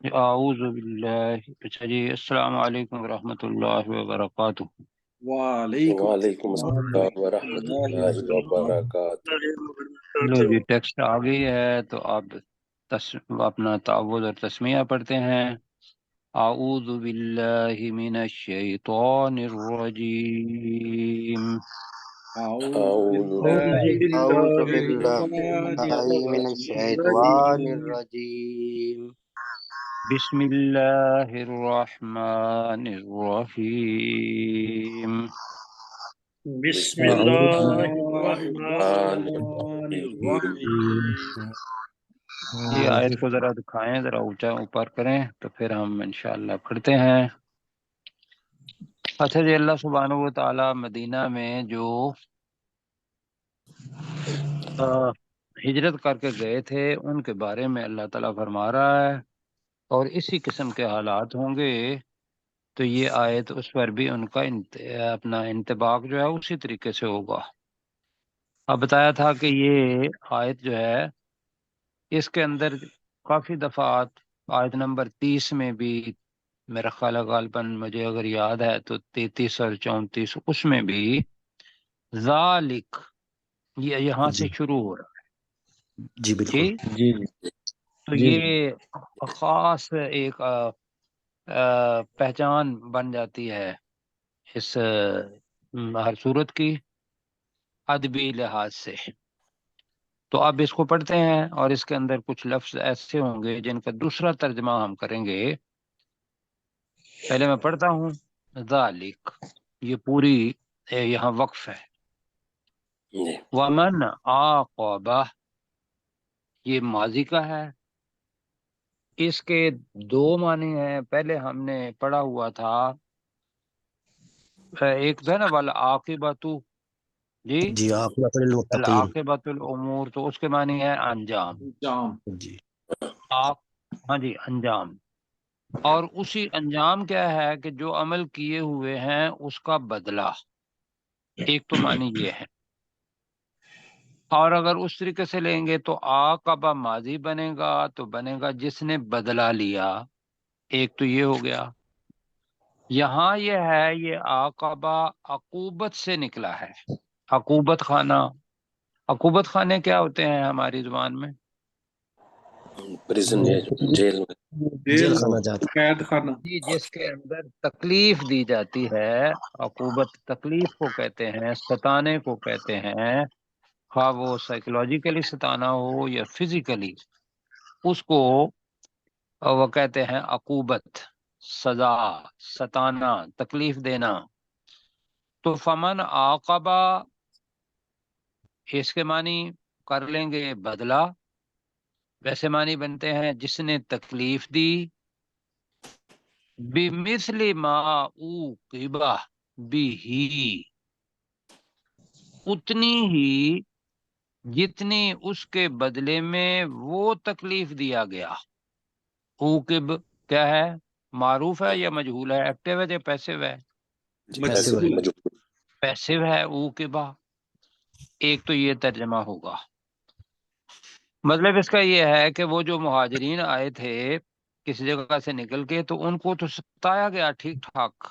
اعوذ باللہ اچھا جی السلام علیکم ورحمۃ اللہ وبرکاتہ۔ وعلیکم وعلیکم السلام السلام ورحمۃ ورحمۃ اللہ اللہ وبرکاتہ۔ لو جی ٹیکسٹ آ گئی ہے تو آپ اپنا تعوذ اور تسمیہ پڑھتے ہیں۔ اعوذ باللہ من الشیطان الرجیم۔ اعوذ اعوذ باللہ من أعوذ بالله الشیطان من الشيطان الرجیم الرجيم. بسم اللہ الرحمن الرحیم۔ بسم بسم أعوذ اللہ اللہ الرحمن الرحمن الرحیم۔ الرحیم۔ یہ آیت کو ذرا دکھائیں، ذرا اونچا اوپر کریں تو پھر ہم انشاءاللہ پڑھتے ہیں۔ اچھا جی، اللہ سبحانہ و تعالی مدینہ میں جو ہجرت کر کے گئے تھے ان کے بارے میں اللہ تعالیٰ فرما رہا ہے، اور اسی قسم کے حالات ہوں گے تو یہ آیت اس پر بھی ان کا اپنا انطباق جو ہے اسی طریقے سے ہوگا۔ اب بتایا تھا کہ یہ آیت جو ہے اس کے اندر کافی دفعات آیت نمبر 30 میں بھی میرا خیال ہے، غالباً مجھے اگر یاد ہے تو 33 اور 34 اس میں بھی ذالک یہ یہاں سے جی شروع ہو رہا جی ہے بالکل. جی۔ جی تو جی یہ خاص ایک پہچان بن جاتی ہے اس ہر صورت کی ادبی لحاظ سے۔ تو اب اس کو پڑھتے ہیں اور اس کے اندر کچھ لفظ ایسے ہوں گے جن کا دوسرا ترجمہ ہم کریں گے۔ پہلے میں پڑھتا ہوں۔ ذالک یہ پوری یہاں وقف ہے۔ جی ومن عاقبہ یہ ماضی کا ہے، اس کے دو معنی ہیں۔ پہلے ہم نے پڑھا ہوا تھا ایک تھا نا والعاقبۃ جی جی عاقبۃ للمتقین. العاقبۃ الامور، تو اس کے معنی ہے انجام۔ جام جی ہاں جی انجام، اور اسی انجام کیا ہے کہ جو عمل کیے ہوئے ہیں اس کا بدلہ، ایک تو معنی یہ ہے۔ اور اگر اس طریقے سے لیں گے تو عاقبہ ماضی بنے گا، تو بنے گا جس نے بدلہ لیا، ایک تو یہ ہو گیا۔ یہاں یہ ہے، یہ عاقبہ عقوبت سے نکلا ہے، عقوبت خانہ۔ عقوبت خانے کیا ہوتے ہیں ہماری زبان میں؟ پریزن جیل میں۔ جیل جیل خانہ جاتا. قید خانہ جی جس کے اندر تکلیف دی جاتی ہے، عقوبت تکلیف کو کہتے ہیں، ستانے کو کہتے ہیں، خواہ وہ سائیکولوجیکلی ستانا ہو یا فزیکلی، اس کو وہ کہتے ہیں عقوبت، سزا، ستانا، تکلیف دینا۔ تو فمن عاقبہ اس کے معنی کر لیں گے بدلہ، ویسے معنی بنتے ہیں جس نے تکلیف دی، بمثل ما عوقبہ بھی، اتنی ہی جتنی اس کے بدلے میں وہ تکلیف دیا گیا۔ عوقب کیا ہے؟ معروف ہے یا مجہول ہے؟ ایکٹیو ہے یا پیسو ہے؟ پیسو ہے. مجبور۔ پیسو ہے عوقبہ۔ ایک تو یہ ترجمہ ہوگا، مطلب اس کا یہ ہے کہ وہ جو مہاجرین آئے تھے کسی جگہ سے نکل کے، تو ان کو تو ستایا گیا ٹھیک ٹھاک،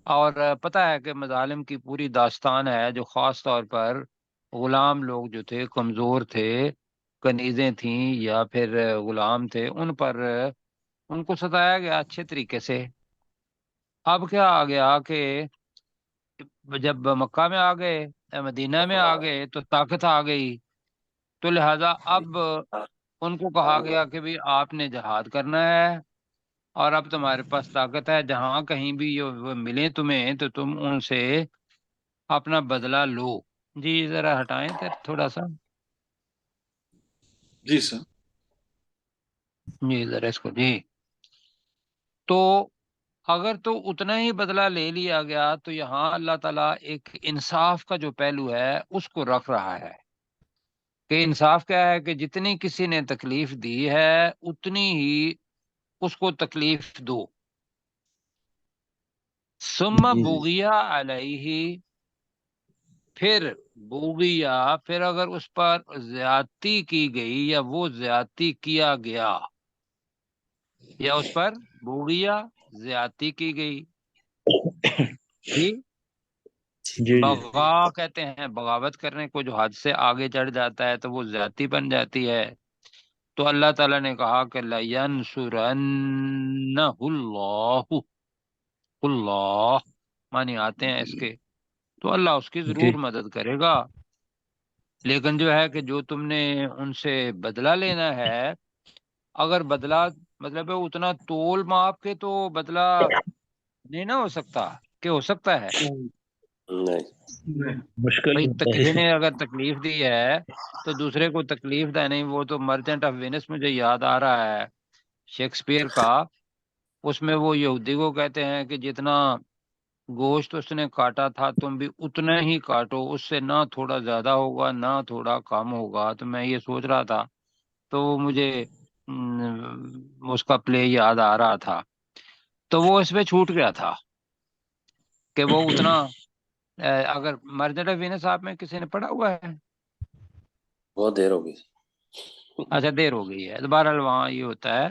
اور پتہ ہے کہ مظالم کی پوری داستان ہے، جو خاص طور پر غلام لوگ جو تھے، کمزور تھے، کنیزیں تھیں یا پھر غلام تھے، ان پر ان کو ستایا گیا اچھے طریقے سے۔ اب کیا آ گیا کہ جب مکہ میں آ گئے، مدینہ میں آ گئے تو طاقت آ گئی، تو لہذا اب ان کو کہا گیا کہ بھی آپ نے جہاد کرنا ہے، اور اب تمہارے پاس طاقت ہے، جہاں کہیں بھی وہ ملیں تمہیں تو تم ان سے اپنا بدلہ لو۔ جی ذرا ہٹائیں تھوڑا سا، جی سر جی ذرا اس کو جی۔ تو اگر تو اتنا ہی بدلہ لے لیا گیا تو یہاں اللہ تعالیٰ ایک انصاف کا جو پہلو ہے اس کو رکھ رہا ہے کہ انصاف کیا ہے کہ جتنی کسی نے تکلیف دی ہے اتنی ہی اس کو تکلیف دو۔ ثم بغیا علیہ، پھر بغیا، پھر اگر اس پر زیادتی کی گئی یا وہ زیادتی کیا گیا، یا اس پر بغیا زیادتی کی گئی. جی جی بغا کہتے ہیں بغاوت کرنے کو، جو حد سے آگے چڑھ جاتا ہے تو وہ زیادتی بن جاتی ہے. تو اللہ تعالیٰ نے کہا کہ لَيَنْصُرَنَّهُ اللَّهُ، اللہ معنی آتے ہیں اس کے، تو اللہ اس کی ضرور مدد کرے گا. لیکن جو ہے کہ جو تم نے ان سے بدلہ لینا ہے، اگر بدلہ مطلب ہے اتنا تول ماپ کے تو بدلہ نہیں نہ ہو سکتا، کہ ہو سکتا ہے نہیں. مشکل بھائی ہوتا کسی ہے. نے اگر تکلیف دی ہے تو دوسرے کو تکلیف دے نہیں. وہ تو مرچنٹ آف وینس مجھے یاد آ رہا ہے شیکسپیئر کا، اس میں وہ یہودی کو کہتے ہیں کہ جتنا گوشت اس نے کاٹا تھا تم بھی اتنا ہی کاٹو، اس سے نہ تھوڑا زیادہ ہوگا نہ تھوڑا کم ہوگا. تو میں یہ سوچ رہا تھا تو وہ مجھے اس کا پلے یاد آ رہا تھا، تو وہ اس پہ چھوٹ گیا تھا کہ وہ اتنا اگر مرجٹ آف وینس آپ میں کسی نے پڑھا ہوا ہے؟ بہت دیر ہو گئی. اچھا دیر ہو گئی ہے. تو بہرحال وہاں یہ ہوتا ہے.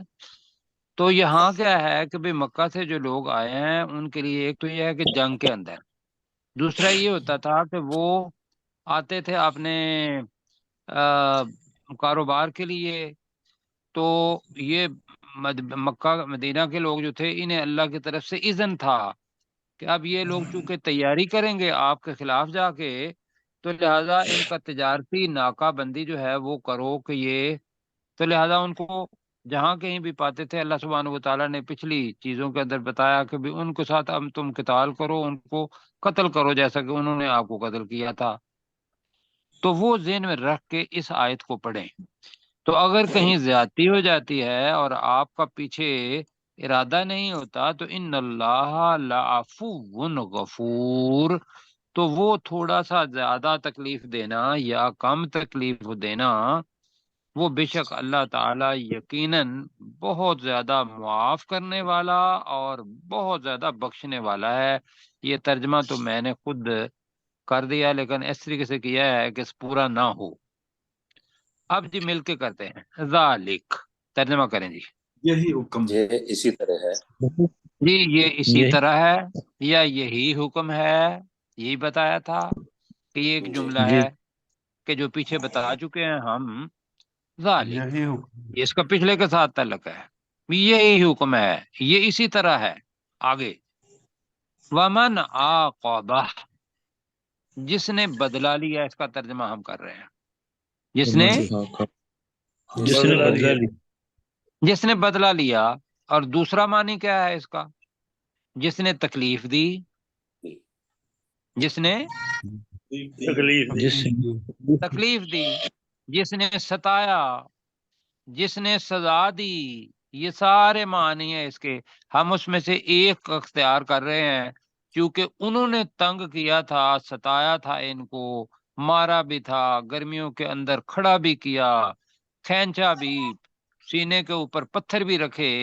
تو یہاں کیا ہے کہ بھئی مکہ سے جو لوگ آئے ہیں ان کے لیے ایک تو یہ ہے کہ جنگ کے اندر، دوسرا یہ ہوتا تھا کہ وہ آتے تھے اپنے کاروبار کے لیے. تو یہ مکہ مدینہ کے لوگ جو تھے انہیں اللہ کی طرف سے اذن تھا کہ اب یہ لوگ چونکہ تیاری کریں گے آپ کے خلاف جا کے، تو لہذا ان کا تجارتی ناکہ بندی جو ہے وہ کرو کہ یہ، تو لہذا ان کو جہاں کہیں بھی پاتے تھے اللہ سبحانہ و تعالیٰ نے پچھلی چیزوں کے اندر بتایا کہ بھی ان کے ساتھ اب تم قتال کرو، ان کو قتل کرو جیسا کہ انہوں نے آپ کو قتل کیا تھا. تو وہ ذہن میں رکھ کے اس آیت کو پڑھیں. تو اگر کہیں زیادتی ہو جاتی ہے اور آپ کا پیچھے ارادہ نہیں ہوتا تو ان اللہ لعفو غفور، تو وہ تھوڑا سا زیادہ تکلیف دینا یا کم تکلیف دینا، وہ بے شک اللہ تعالی یقیناً بہت زیادہ معاف کرنے والا اور بہت زیادہ بخشنے والا ہے. یہ ترجمہ تو میں نے خود کر دیا لیکن اس طریقے سے کیا ہے کہ پورا نہ ہو. اب جی مل کے کرتے ہیں. ذالک ترجمہ کریں جی. یہی حکم ہے. یہ اسی طرح ہے. جی یہ اسی طرح ہے یا یہی حکم ہے، یہی بتایا تھا کہ یہ ایک جملہ ہے کہ جو پیچھے بتا چکے ہیں ہم. ذالک یہی حکم اس کا پچھلے کے ساتھ تعلق ہے، یہی حکم ہے، یہ اسی طرح ہے. آگے ومن عاقبہ، جس نے بدلہ لیا، اس کا ترجمہ ہم کر رہے ہیں. جس نے جس نے بدلا لیا. جس نے بدلہ لیا. اور دوسرا معنی کیا ہے اس کا؟ جس نے تکلیف دی، جس نے تکلیف دی، جس نے ستایا، جس نے سزا دی. یہ سارے معنی ہیں اس کے. ہم اس میں سے ایک اختیار کر رہے ہیں کیونکہ انہوں نے تنگ کیا تھا، ستایا تھا، ان کو مارا بھی تھا، گرمیوں کے اندر کھڑا بھی کیا، کھینچا بھی، سینے کے اوپر پتھر بھی رکھے.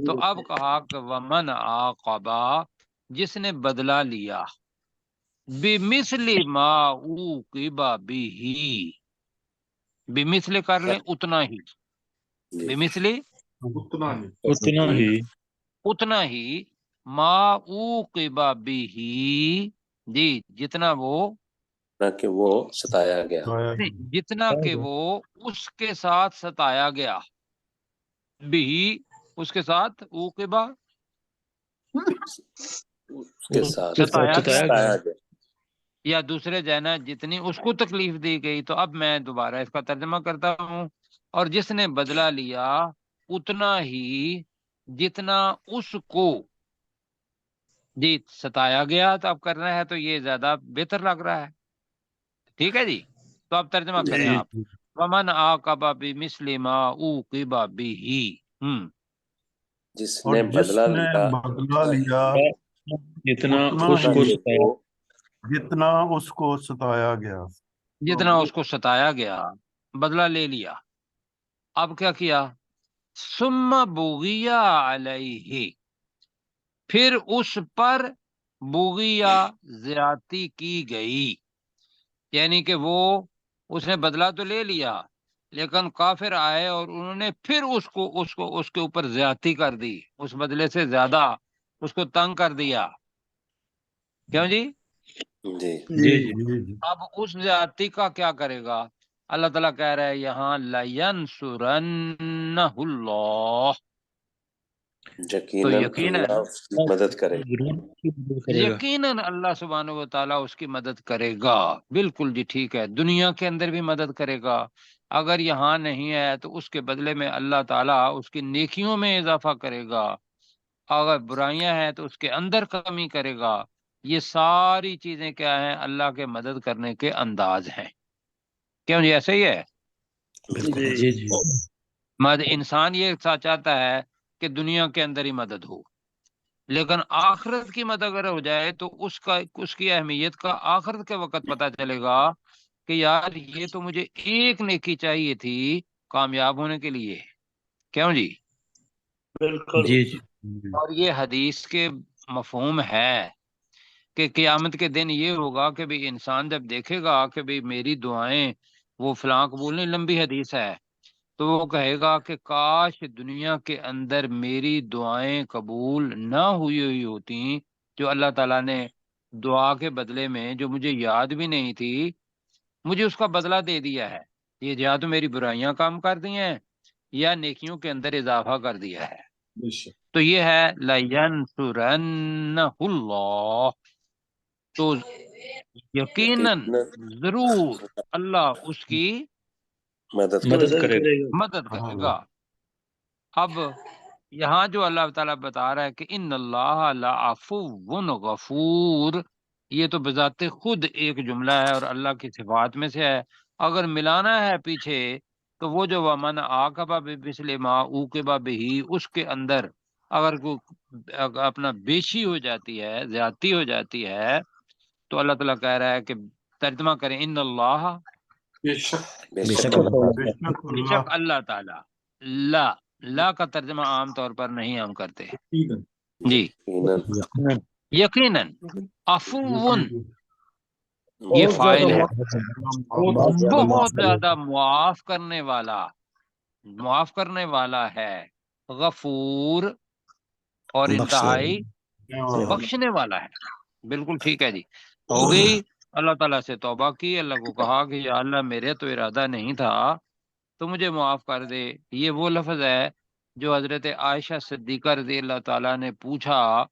تو اب کہا کہ ومن عاقبہ، جس نے بدلہ لیا، بمثل ما عوقب بہ، بمثل کر لیں اتنا ہی، بمثل اتنا ہی، ما عوقب بہ، جی جتنا وہ کہ وہ ستایا گیا. جتنا کہ وہ اس کے ساتھ ستایا گیا، بھی اس کے ساتھ عوقبہ اس کے ساتھ ستایا ستایا گیا. یا دوسرے جانا جتنی اس کو تکلیف دی گئی. تو اب میں دوبارہ اس کا ترجمہ کرتا ہوں. اور جس نے بدلہ لیا اتنا ہی جتنا اس کو جی ستایا گیا. تو اب کرنا ہے تو یہ زیادہ بہتر لگ رہا ہے. ٹھیک ہے جی. تو اب ترجمہ کریں آپ. ومن عاقب بمثل ما عوقب بہ، جس اور نے جس بدلہ نے لیا بدلہ لیا جتنا اتنا اس کو ہی ستایا. جتنا اس کو ستایا گیا. جتنا اس کو ستایا گیا، بدلہ لے لیا. اب کیا کیا؟ ثم بغیا علیہ، پھر اس پر بغیا زیادتی کی گئی. یعنی کہ وہ اس نے بدلہ تو لے لیا لیکن کافر آئے اور انہوں نے پھر اس کے اوپر زیادتی کر دی، اس بدلے سے زیادہ اس کو تنگ کر دیا. کیوں جی؟ جی جی جی اب اس زیادتی کا کیا کرے گا؟ اللہ تعالیٰ کہہ رہا ہے یہاں لَيَنْصُرَنَّهُ اللَّهُ، تو یقیناً یقیناً اللہ اس کی مدد کرے گا. ضرور کی مدد کرے گا. یقیناً اللہ سبحانہ و تعالیٰ اس کی مدد کرے گا. بالکل جی ٹھیک ہے، دنیا کے اندر بھی مدد کرے گا. اگر یہاں نہیں ہے تو اس کے بدلے میں اللہ تعالیٰ اس کی نیکیوں میں اضافہ کرے گا. اگر برائیاں ہیں تو اس کے اندر کمی کرے گا. یہ ساری چیزیں کیا ہیں؟ اللہ کے مدد کرنے کے انداز ہیں. کیوں جی ایسا ہی ہے؟ بالکل جی جی انسان یہ چاہتا ہے کہ دنیا کے اندر ہی مدد ہو، لیکن آخرت کی مدد اگر ہو جائے تو اس کی اہمیت کا آخرت کے وقت پتہ چلے گا کہ یار یہ تو مجھے ایک نیکی چاہیے تھی کامیاب ہونے کے لیے. کیوں جی؟ بالکل. جی جی اور یہ حدیث کے مفہوم ہے کہ قیامت کے دن یہ ہوگا کہ بھی انسان جب دیکھے گا کہ بھی میری دعائیں وہ فلاں قبول نہیں، لمبی حدیث ہے، تو وہ کہے گا کہ کاش دنیا کے اندر میری دعائیں قبول نہ ہوئی ہوتی، جو اللہ تعالیٰ نے دعا کے بدلے میں جو مجھے یاد بھی نہیں تھی مجھے اس کا بدلہ دے دیا ہے. یہ یا تو میری برائیاں کام کر دی ہیں یا نیکیوں کے اندر اضافہ کر دیا ہے. تو یہ ہے لَيَنْصُرَنَّهُ اللَّهُ، تو یقیناً یقیناً ضرور اللہ اس کی مدد مدد کرے کرے گا. مدد کرے گا. اب یہاں جو اللہ تعالیٰ بتا رہا ہے کہ ان اللہ لعفو غفور، یہ تو بذات خود ایک جملہ ہے اور اللہ کی صفات میں سے ہے. اگر ملانا ہے پیچھے تو وہ جو ومن عاقب بمثل ما عوقب به، اس کے اندر اگر اپنا بیشی ہو جاتی ہے، زیادتی ہو جاتی ہے، تو اللہ تعالیٰ کہہ رہا ہے کہ ترجمہ کریں ان اللہ، بے بے شک شک اللہ اللہ بے شک بے شک اللہ تعالیٰ. لا کا ترجمہ عام طور پر نہیں ہم کرتے جی. یقیناً یقیناً یقیناً عفون، یہ بہت فائل زیادہ ہے، بہت زیادہ معاف بہت کرنے زیادہ معاف کرنے والا ہے. غفور، اور بخشنے انتہائی والا بخشنے والا ہے. بالکل ٹھیک ہے جی. ہو گئی. اللہ تعالیٰ سے توبہ کی، اللہ کو کہا کہ یا اللہ میرے تو ارادہ نہیں تھا تو مجھے معاف کر دے. یہ وہ لفظ ہے جو حضرت عائشہ صدیقہ رضی اللہ تعالیٰ نے پوچھا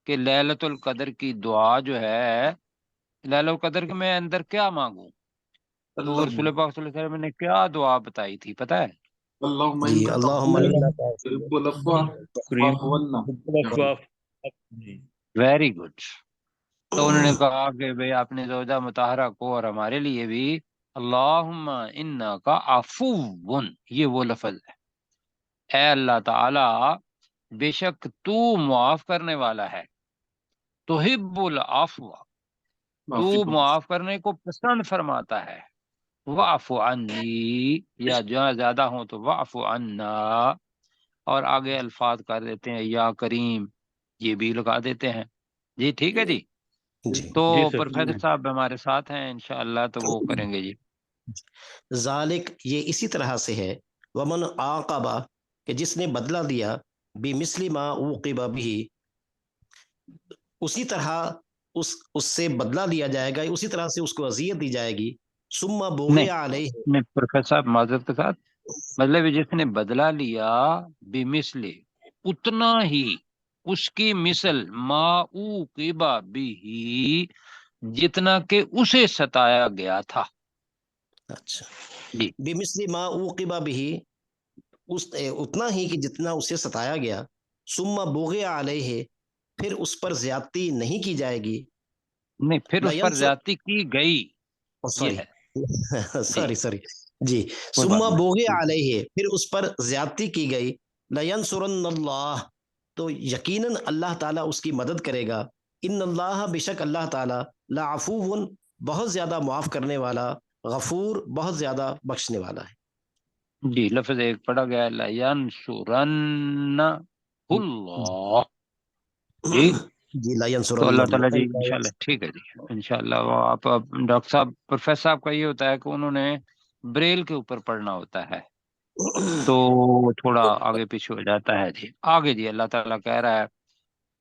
کہ لیلۃ القدر کی دعا جو ہے، لیلۃ القدر کے میں اندر کیا مانگوں؟ تو رسول پاک صلی اللہ علیہ وسلم نے کیا دعا بتائی تھی پتہ ہے؟ جی اللہم کریم وفاف. Very good. تو انہوں نے کہا کہ بھئی اپنے زوجہ مطہرہ کو اور ہمارے لیے بھی اللہم انکا عفون، یہ وہ لفظ ہے. اے اللہ تعالی بے شک تو معاف کرنے والا ہے، تحب العفو، تو معاف کرنے کو پسند فرماتا ہے. واعف عنی، یا جہاں زیادہ ہوں تو واعف عنا، اور آگے الفاظ کر دیتے ہیں یا کریم، یہ بھی لگا دیتے ہیں. جی ٹھیک ہے جی. جی تو جی سر. پروفیسر صاحب ہمارے ساتھ ہیں انشاءاللہ، تو وہ کریں گے جی. ذالک، یہ اسی طرح سے ہے. ومن عاقبہ، کہ جس نے بدلہ دیا، بمثل ما عوقب به، اسی طرح اس سے بدلہ لیا جائے گا، اسی طرح سے اس کو اذیت دی جائے گی. ثم بغی علیہ، نہیں پروفیسر صاحب معذرت کے ساتھ، مطلب جس نے بدلہ لیا بمثل، اتنا ہی اس کی مثل ما عوقب به، جتنا کہ اسے ستایا گیا تھا. اچھا، جی بمثل ما عوقب به، اتنا ہی کہ جتنا اسے ستایا گیا. ثم بغی علیہ، پھر اس پر زیادتی نہیں کی جائے گی. نہیں، پھر اس پر زیادتی کی گئی، یہ سوری ہے جی. سوری جی. کوئی ثم بات نہیں. بغی علیہ، پھر اس پر زیادتی کی گئی. لینصرن اللہ، تو یقیناً اللہ تعالیٰ اس کی مدد کرے گا. ان اللہ، بے شک اللہ تعالیٰ، لعفو، بہت زیادہ معاف کرنے والا، غفور، بہت زیادہ بخشنے والا ہے. جی لفظ ایک پڑھا گیا ہے لَيَنْصُرَنَّ اللہ. جی جی لا تو ینصرن اللہ تعالیٰ جی اللہ. انشاءاللہ ٹھیک ہے جی انشاءاللہ. وہ آپ ڈاکٹر صاحب پروفیسر صاحب کا یہ ہوتا ہے کہ انہوں نے بریل کے اوپر پڑھنا ہوتا ہے، تو تھوڑا آگے پیچھے ہو جاتا ہے جی۔ آگے جی اللہ تعالیٰ کہہ رہا ہے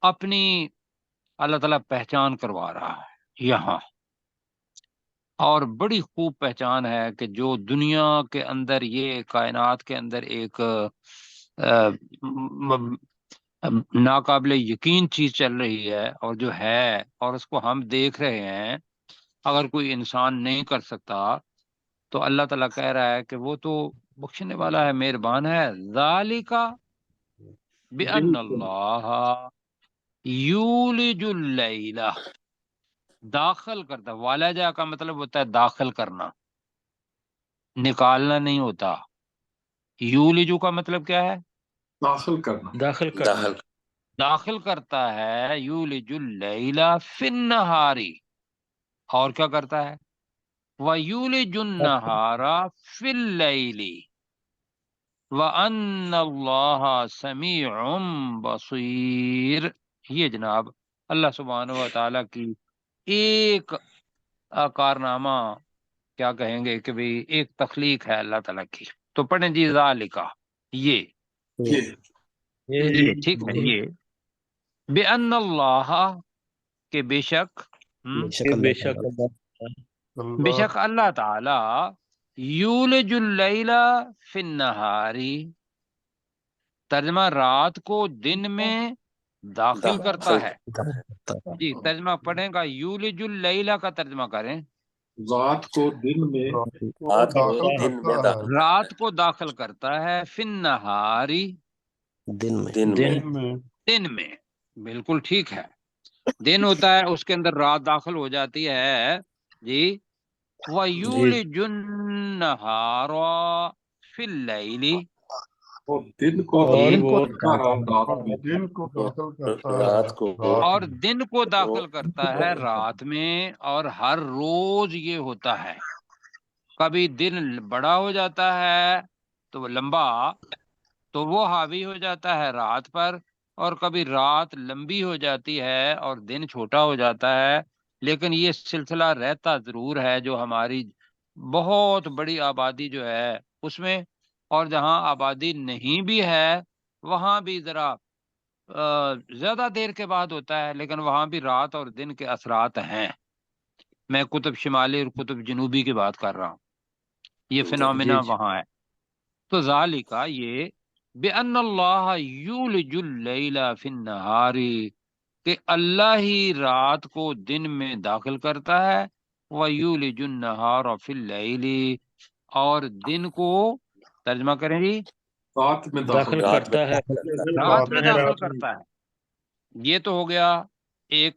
اپنی، اللہ تعالیٰ پہچان کروا رہا ہے یہاں، اور بڑی خوب پہچان ہے کہ جو دنیا کے اندر، یہ کائنات کے اندر ایک ناقابل یقین چیز چل رہی ہے، اور جو ہے اور اس کو ہم دیکھ رہے ہیں، اگر کوئی انسان نہیں کر سکتا تو اللہ تعالیٰ کہہ رہا ہے کہ وہ تو بخشنے والا ہے، مہربان ہے۔ ذالک بأن اللہ یولج اللیل، داخل کرتا، والجا کا مطلب ہوتا ہے داخل کرنا، نکالنا نہیں ہوتا۔ یولجو کا مطلب کیا ہے؟ داخل کرنا، داخل داخل کرتا ہے، یولج اللیل فی النہار، اور کیا کرتا ہے؟ وَيُولِجُ النَّهَارَ فِي اللَّيْلِ وَأَنَّ اللَّهَ سَمِيعٌ بَصِيرٌ۔ یہ جناب اللہ سبحانہ و تعالیٰ کی ایک کارنامہ، کیا کہیں گے کہ بھی ایک تخلیق ہے اللہ تعالیٰ کی۔ تو پڑھیں جی ذالک، یہ ٹھیک ہے، یہ بِأَنَّ اللَّهَ، کہ بے شک بے شک اللہ تعالی یولج اللیل فی النہاری، ترجمہ رات کو دن میں داخل کرتا ہے جی۔ ترجمہ پڑھیں گا، یولج اللیل کا ترجمہ کریں، رات کو دن میں، رات کو داخل کرتا ہے، فی النہاری، دن میں، بالکل ٹھیک ہے، دن ہوتا ہے اس کے اندر رات داخل ہو جاتی ہے جی۔ وَيُولِجُ النَّهَارَ فِي اللَّيْلِ، اور دن کو رات کو اور دن کو داخل کرتا ہے رات میں، اور ہر روز یہ ہوتا ہے، کبھی دن بڑا ہو جاتا ہے تو وہ لمبا، تو وہ حاوی ہو جاتا ہے رات پر، اور کبھی رات لمبی ہو جاتی ہے اور دن چھوٹا ہو جاتا ہے، لیکن یہ سلسلہ رہتا ضرور ہے جو ہماری بہت بڑی آبادی جو ہے اس میں، اور جہاں آبادی نہیں بھی ہے وہاں بھی ذرا زیادہ دیر کے بعد ہوتا ہے، لیکن وہاں بھی رات اور دن کے اثرات ہیں۔ میں قطب شمالی اور قطب جنوبی کی بات کر رہا ہوں، یہ فنامنا وہاں ہے۔ تو ذالک، یہ بِأَنَّ اللَّهَ یولج اللیل فی النہار، کہ اللہ ہی رات کو دن میں داخل کرتا ہے، وَيُولِجُ النَّهَارَ فِي اللَّيْلِ، اور دن کو ترجمہ کریں جی، رات میں داخل کرتا ہے، رات میں داخل کرتا ہے۔ یہ تو ہو گیا ایک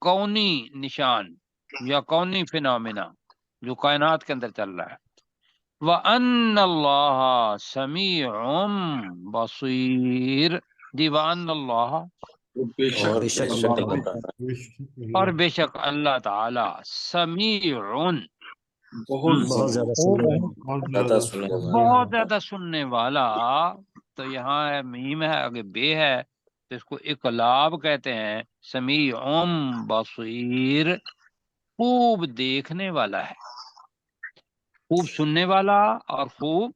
کونی نشان یا کونی فنامنا جو کائنات کے اندر چل رہا ہے۔ وَأَنَّ اللَّهَ سَمِيعٌ بَصِيرٌ جی، وَأَنَّ اللَّهَ، اور بے شک اللہ تعالی سمیع، بہت بہت زیادہ سننے والا۔ تو یہاں ہے میم ہے، آگے بے ہے، تو اس کو اقلاب کہتے ہیں۔ سمیع بصیر، خوب دیکھنے والا ہے، خوب سننے والا اور خوب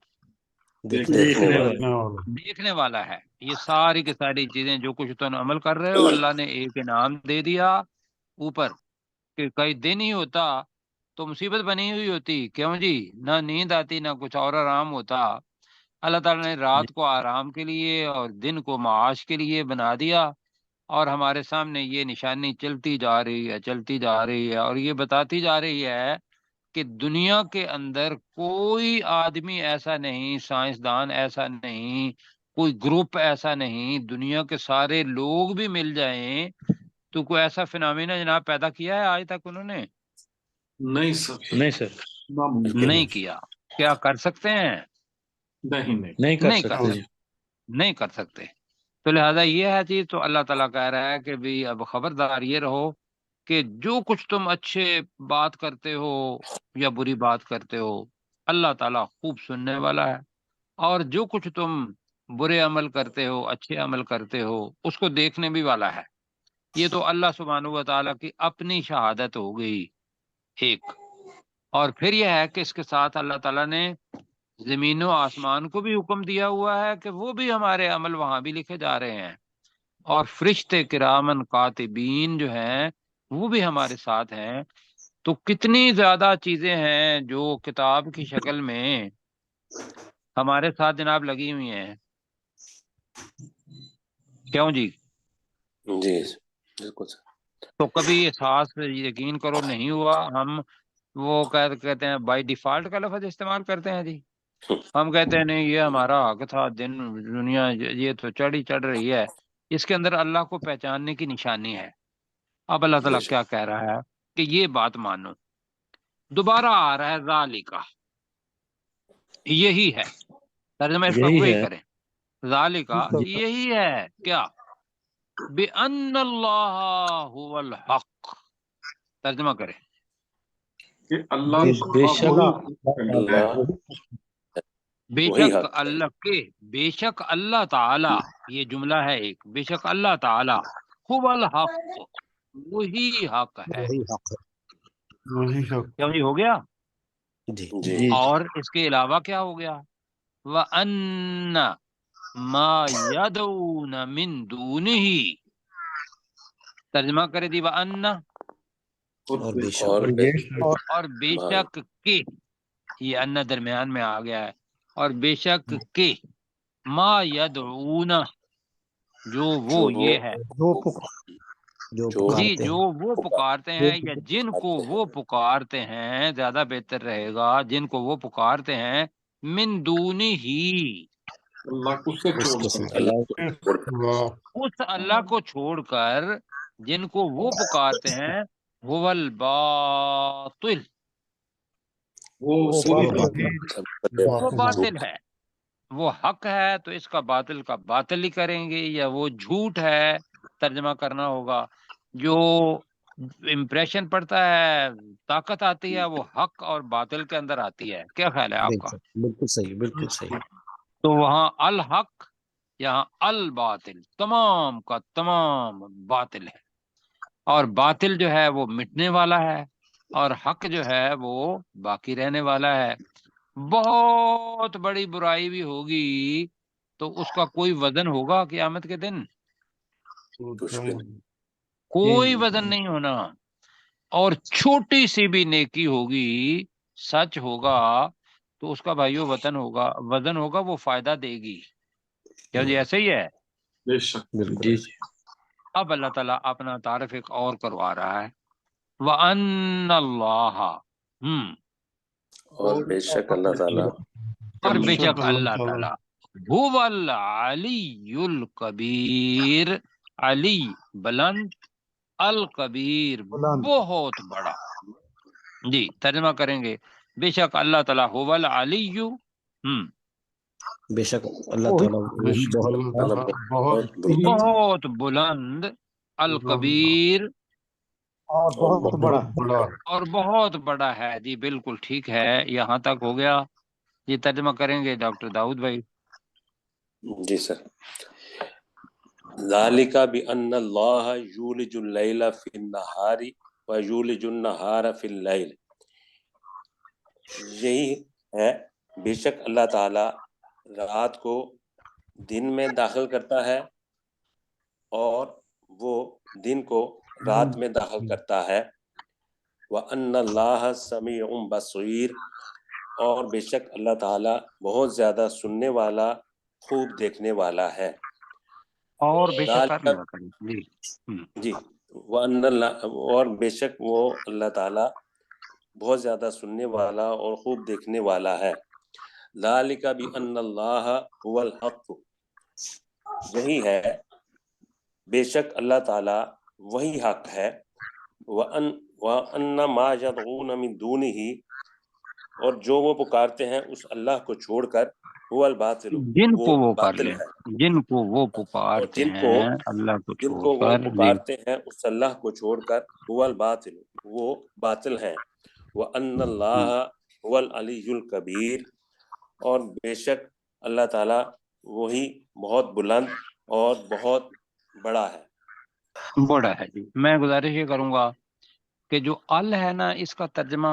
دیکھنے والا ہے۔ یہ ساری کی ساری چیزیں جو کچھ تم عمل کر رہے ہو، اللہ نے ایک انعام دے دیا اوپر، کہ کئی دن ہی ہوتا تو مصیبت بنی ہوئی ہوتی، کیوں جی، نہ نیند آتی نہ کچھ اور آرام ہوتا۔ اللہ تعالیٰ نے رات کو آرام کے لیے اور دن کو معاش کے لیے بنا دیا، اور ہمارے سامنے یہ نشانی چلتی جا رہی ہے، چلتی جا رہی ہے، اور یہ بتاتی جا رہی ہے کہ دنیا کے اندر کوئی آدمی ایسا نہیں، سائنسدان ایسا نہیں، کوئی گروپ ایسا نہیں، دنیا کے سارے لوگ بھی مل جائیں تو کوئی ایسا فنامنا جناب پیدا کیا ہے آج تک انہوں نے؟ نہیں سر، نہیں کیا۔ کیا کر سکتے ہیں؟ نہیں کر سکتے۔ تو لہذا یہ ہے چیز، تو اللہ تعالیٰ کہہ رہا ہے کہ بھی اب خبردار یہ رہو کہ جو کچھ تم اچھے بات کرتے ہو یا بری بات کرتے ہو، اللہ تعالیٰ خوب سننے والا ہے، اور جو کچھ تم برے عمل کرتے ہو اچھے عمل کرتے ہو اس کو دیکھنے بھی والا ہے۔ یہ تو اللہ سبحانہ و تعالیٰ کی اپنی شہادت ہو گئی ایک، اور پھر یہ ہے کہ اس کے ساتھ اللہ تعالیٰ نے زمین و آسمان کو بھی حکم دیا ہوا ہے کہ وہ بھی ہمارے عمل وہاں بھی لکھے جا رہے ہیں، اور فرشتے کرامن کاتبین جو ہیں وہ بھی ہمارے ساتھ ہیں۔ تو کتنی زیادہ چیزیں ہیں جو کتاب کی شکل میں ہمارے ساتھ جناب لگی ہوئی ہیں، کیوں جی؟ جی بالکل۔ تو کبھی احساس یقین کرو نہیں ہوا، ہم وہ کہتے ہیں بائی ڈیفالٹ کا لفظ استعمال کرتے ہیں جی، ہم کہتے ہیں نہیں یہ ہمارا حق تھا، دن دنیا یہ تو چڑھ رہی ہے، اس کے اندر اللہ کو پہچاننے کی نشانی ہے۔ اب اللہ تعالیٰ کیا کہہ رہا ہے کہ یہ بات مانو، دوبارہ آ رہا ہے ذالکا، یہی ہے، ترجمہ اس کا وہی کریں، ذالکا یہی ہے کیا، بِأَنَّ اللَّهَ هُوَ الْحَقُّ، ترجمہ کریں کہ اللہ بے شک بے وہی شک حق ہے۔ اللہ کے، بے شک اللہ تعالی، یہ جملہ ہے ایک، بے شک اللہ تعالی هو الحق، وہی حق ہے، وہی حق ہے۔ وہی حق۔ کیا جی ہو گیا؟ جی جی اور اس کے علاوہ کیا ہو گیا؟ وَأَنَّ مَا يَدْعُونَ مِن دُونِهِ، ترجمہ کرے دی وَأَنَّ، اور بے شک اور اور بے شک کے، یہ ان درمیان میں آ گیا ہے، اور بے شک کے، ما یدعون، جو وہ یہ ہے، جو جی پکارتے جو ہیں، وہ پکارتے ہیں، یا جن کو وہ پکارتے ہیں، زیادہ بہتر رہے گا جن کو وہ پکارتے ہیں، من دونہ ہی، اللہ کو سے اس چھوڑ کے کر سوا، اس اللہ کو چھوڑ کر جن کو وہ پکارتے ہیں، هو الباطل، وہ وہ باطل ہے، وہ حق ہے تو اس کا باطل ہی کریں گے، یا وہ جھوٹ ہے، ترجمہ کرنا ہوگا، جو امپریشن پڑتا ہے، طاقت آتی ہے، وہ حق اور باطل کے اندر آتی ہے۔ کیا خیال ہے آپ کا؟ بالکل صحیح، بالکل صحیح۔ تو وہاں الحق، یہاں الباطل، تمام کا تمام باطل ہے، اور باطل جو ہے وہ مٹنے والا ہے، اور حق جو ہے وہ باقی رہنے والا ہے۔ بہت بڑی برائی بھی ہوگی تو اس کا کوئی وزن ہوگا قیامت کے دن؟ کوئی وزن نہیں ہونا۔ اور چھوٹی سی بھی نیکی ہوگی، سچ ہوگا، تو اس کا بھائیو وزن ہوگا، وہ فائدہ دے گی۔ کیا جی ایسے ہی ہے؟ بے شک جی اب اللہ تعالیٰ اپنا تعارف ایک اور کروا رہا ہے، وَأَنَّ اللَّهَ، اور بے شک اللہ تعالیٰ اور بے شک اللہ تعالیٰ، هو العلی الکبیر، علی بلند، الکبیر بہت بڑا۔ جی ترجمہ کریں گے، بے شک اللہ تعالیٰ هو العلی، بے شک اللہ تعالیٰ وہی بہت بہت بلند، الکبیر، بہت بڑا۔ اور بہت بڑا ہے۔ جی بالکل ٹھیک ہے، یہاں تک ہو گیا۔ یہ ترجمہ کریں گے ڈاکٹر داؤد بھائی۔ جی سر۔ ذالک بأن اللہ یولج اللیل فی النہار ویولج النہار فی اللیل، یہی ہے بے شک اللہ تعالی رات کو دن میں داخل کرتا ہے اور وہ دن کو رات میں داخل کرتا ہے، وَأَنَّ اللَّهَ سَمِيعٌ بَصِيرٌ، اور بے شک اللہ تعالی بہت زیادہ سننے والا، خوب دیکھنے والا ہے۔ اور بے شک جی جی وَأَنَّ اللَّهَ، اور بے شک وہ اللہ تعالی بہت زیادہ سننے والا اور خوب دیکھنے والا ہے۔ ذَلِكَ بِأَنَّ اللَّهَ هُوَ الْحَقُّ، یہی ہے بے شک اللہ تعالی وہی حق ہے، وَأَنَّ مَا يَدْعُونَ مِن دُونِهِ، اور جو وہ پکارتے ہیں اس اللہ کو چھوڑ کر، هُوَ الْبَاطِلُ، جن وہ کو وہ کر باطل لیں، ہے، جن کو وہ اور پکارتے ہیں اللہ کو جن چھوڑ کو وہ کر، جی پکارتے ہیں اس اللہ کو چھوڑ کر، هُوَ الْبَاطِلُ، وہ باطل ہیں، وَأَنَّ اللَّهَ هُوَ الْعَلِيُّ الْكَبِيرُ، اور بے شک اللہ تعالی وہی بہت بلند اور بہت بڑا ہے۔ بڑا ہے۔ جی میں گزارش یہ کروں گا کہ جو ال ہے نا، اس کا ترجمہ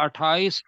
28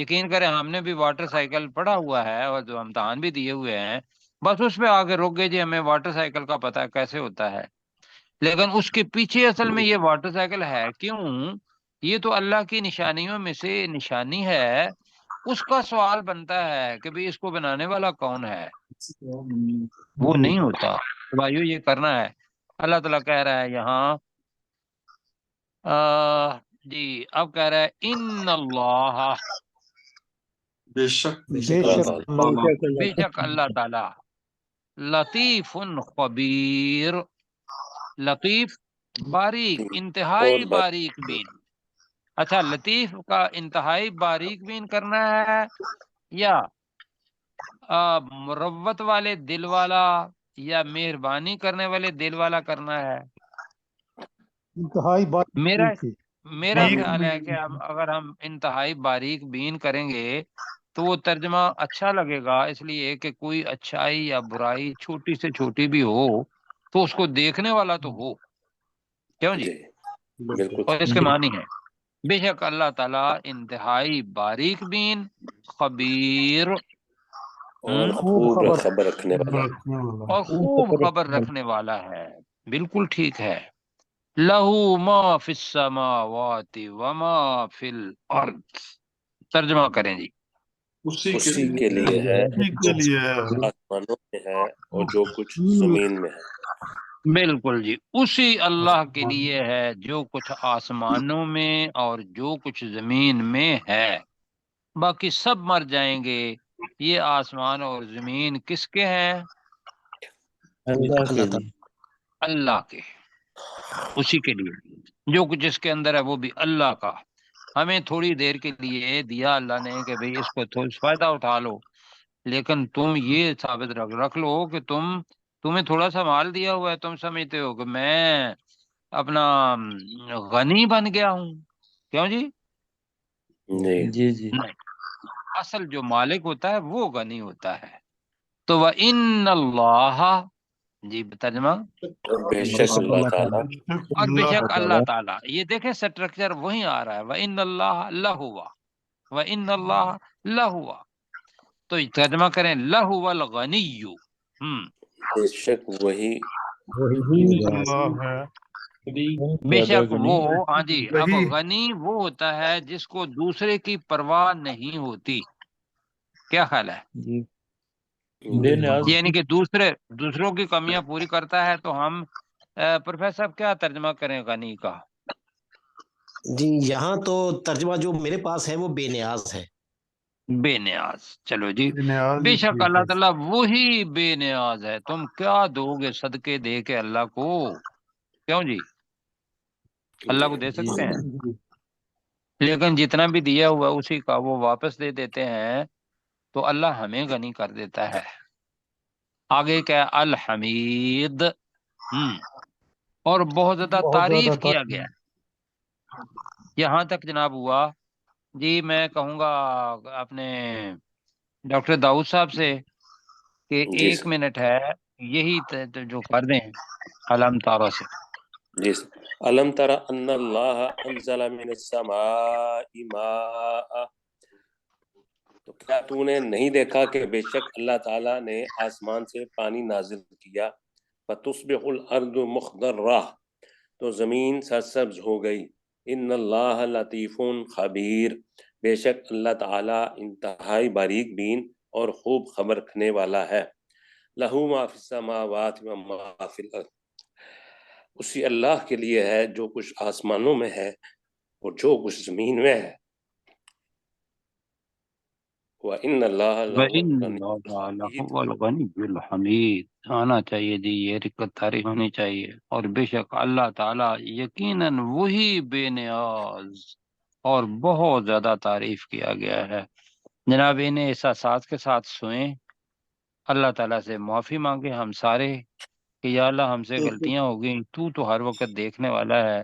یقین کریں ہم نے بھی واٹر سائیکل پڑھا ہوا ہے اور جو امتحان بھی دیے ہوئے ہیں، بس اس پہ آگے رک گئے جی ہمیں واٹر سائیکل کا پتہ ہے کیسے ہوتا ہے، لیکن اس کے پیچھے اصل میں یہ واٹر سائیکل ہے کیوں، یہ تو اللہ کی نشانیوں میں سے نشانی ہے۔ اس کا سوال بنتا ہے کہ بھئی اس کو بنانے والا کون ہے؟ وہ نہیں ہوتا بھائیو، یہ کرنا ہے۔ اللہ تعالیٰ کہہ رہا ہے یہاں جی اب کہہ رہا ہے ان اللہ، بے شک بے شک بے شک اللہ تعالیٰ لطیف خبیر، لطیف باریک، انتہائی بہت باریک بین۔ اچھا، لطیف کا انتہائی باریک بین کرنا ہے یا مروت والے دل والا یا مہربانی کرنے والے دل والا کرنا ہے؟ انتہائی بات میرا تھی۔ میرا خیال ہے کہ اگر ہم انتہائی باریک بین کریں گے تو وہ ترجمہ اچھا لگے گا، اس لیے کہ کوئی اچھائی یا برائی چھوٹی سے چھوٹی بھی ہو تو اس کو دیکھنے والا تو ہو، کیوں جی؟ بالکل اور اس کے معنی ہے بے شک اللہ تعالیٰ انتہائی باریک بین، خبیر، اور خوب خبر رکھنے والا اور خوب خبر رکھنے والا ہے۔ بالکل ٹھیک ہے۔ لہو ما فی السماوات وما فی الارض، ترجمہ کریں جی۔ اسی کے لیے ہے کے لیے آسمانوں میں ہے اور جو کچھ زمین میں ہے۔ بالکل جی، اسی اللہ کے لیے ہے جو کچھ آسمانوں میں اور جو کچھ زمین میں ہے، باقی سب مر جائیں گے۔ یہ آسمان اور زمین کس کے ہیں؟ اللہ تعالیٰ اللہ کے، اسی کے لیے جو کچھ اس کے اندر ہے وہ بھی اللہ کا۔ ہمیں تھوڑی دیر کے لیے دیا اللہ نے کہ بھئی اس کو تھوڑا فائدہ اٹھا لو، لیکن تم یہ ثابت رکھ لو کہ تمہیں تھوڑا سا مال دیا ہوا ہے، تم سمجھتے ہو کہ میں اپنا غنی بن گیا ہوں، کیوں جی؟ جی نہیں، اصل جو مالک ہوتا ہے وہ غنی ہوتا ہے۔ تو وَإِنَّ اللَّهَ، جی ترجمہ، اور بے شک اللہ تعالیٰ اور بے شک اللہ تعالیٰ، یہ دیکھیں سٹرکچر وہی آ رہا ہے، وَإِنَّ اللَّهَ لَهُوَ وَإِنَّ اللَّهَ لَهُوَ، تو ترجمہ کریں لَهُوَ الْغَنِيُّ، بے شک وہی بے شک وہ، ہاں جی، اب غنی وہ ہوتا ہے جس کو دوسرے کی پرواہ نہیں ہوتی، کیا خیال ہے؟ یعنی کہ دوسروں کی کمیاں پوری کرتا ہے، تو ہم پروفیسر صاحب کیا ترجمہ کریں غنی کا؟ جی یہاں تو ترجمہ جو میرے پاس ہے وہ بے نیاز ہے۔ بے نیاز، چلو جی، بے شک اللہ تعالیٰ وہی بے نیاز ہے، تم کیا دو گے صدقے دے کے اللہ کو، کیوں جی؟ اللہ کو دے سکتے ہیں، لیکن جتنا بھی دیا ہوا ہے اسی کا وہ واپس دے دیتے ہیں، تو اللہ ہمیں غنی کر دیتا ہے۔ آگے کیا؟ الحمید، اور بہت زیادہ تعریف کیا گیا ہے۔ یہاں تک جناب ہوا جی، میں کہوں گا اپنے ڈاکٹر داؤد صاحب سے کہ جی 1 منٹ ہے، یہی جو کر دیں علم تارا سے۔ جی علم تر ان اللہ انزل من السماء ماء، تو کیا تو نے نہیں دیکھا کہ بے شک اللہ تعالیٰ نے آسمان سے پانی نازل کیا، فتصبح الارض مخضرہ، تو زمین سرسبز ہو گئی، ان اللہ لطیف خبیر، بے شک اللہ تعالیٰ انتہائی باریک بین اور خوب خبر رکھنے والا ہے۔ لہو ما فی السماوات و ما فی الارض، اسی اللہ کے لیے ہے جو کچھ آسمانوں میں ہے اور جو کچھ زمین میں ہے، وَإِنَّ اللَّهَ لَهُوَ وَإِنَّ الْغَنِيُّ الْحَمِيدُ، آنا چاہیے جی، یہ رکت تاریخ ہونی چاہیے، اور بے شک اللہ تعالیٰ یقیناً وہی بے نیاز اور بہت زیادہ تعریف کیا گیا ہے۔ جناب انہیں احساسات کے ساتھ سوئیں، اللہ تعالیٰ سے معافی مانگے ہم سارے کہ یا اللہ ہم سے غلطیاں ہو گئیں، تو ہر وقت دیکھنے والا ہے،